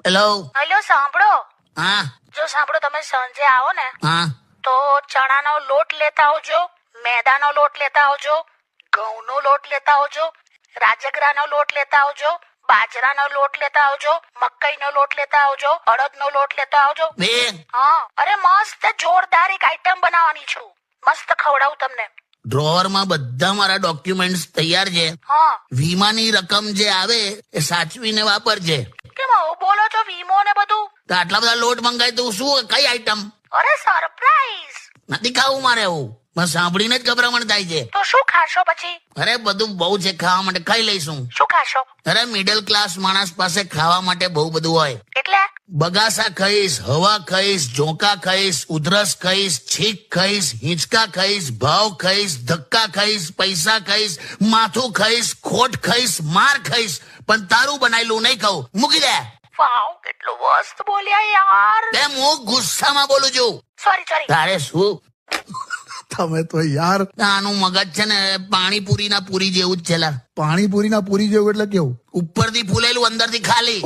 Hello. Hello, સાંભળો. હા જો સાંભળો, તમે સાંજે આવો ને હા તો ચણાનો લોટ લેતા આવજો, મેદાનો લોટ લેતા આવજો, ઘઉંનો લોટ લેતા આવજો, રાજગરાનો લોટ લેતા આવજો, બાજરાનો લોટ લેતા આવજો, મકાઈનો લોટ લેતા આવજો, અડદનો લોટ લેતા આવજો. બેન, હા, અરે મસ્ત જોરદાર એક આઈટમ બનાવવાની છું. મસ્ત ખવડાવું તમને. ડ્રોવરમાં બધા મારા ડોક્યુમેન્ટ્સ તૈયાર છે. હા, વીમાની રકમ જે આવે એ સાચવીને વાપરજે. કેમ આવું બોલો છો? વીમો ને બધું? તો આટલા બધા લોટ મંગાવી દઉં શું? કઈ આઈટમ? અરે સરપ્રાઈઝ. નથી ખાવું મારે એવું. બસ સાંભળીને જ ગભરામણ થાય છે. તો શું ખાશો પછી? અરે બધું બહુ છે ખાવા માટે, ખાઈ લઈશું. શું ખાશો? અરે મિડલ ક્લાસ માણસ પાસે ખાવા માટે બહુ બધું હોય. એટલે બગાસા ખાઈશ, હવા ખાઈશ, ઝોંકા ખાઈશ, ઉધરસ ખાઈશ, છીક ખાઈશ, હિંચકા ખાઈશ, ભાવ ખાઈશ, ધક્કા ખાઈશ, પૈસા ખાઈશ, માથું ખાઈશ, ખોટ ખાઈશ, માર ખાઈશ, પણ તારું બનાયેલું નહીં ખાઉં. મૂકી દે. વાવ, કેટલું મસ્ત બોલ્યા યાર. કેમ હું ગુસ્સામાં બોલું છું? સોરી. તારે શું? તમે તો યાર આનું મગજ છે ને પાણીપુરીના પૂરી જેવું જ છે લા. પાણીપુરીના પૂરી જેવું એટલે કેવું? ઉપરથી ફૂલેલું અંદરથી ખાલી.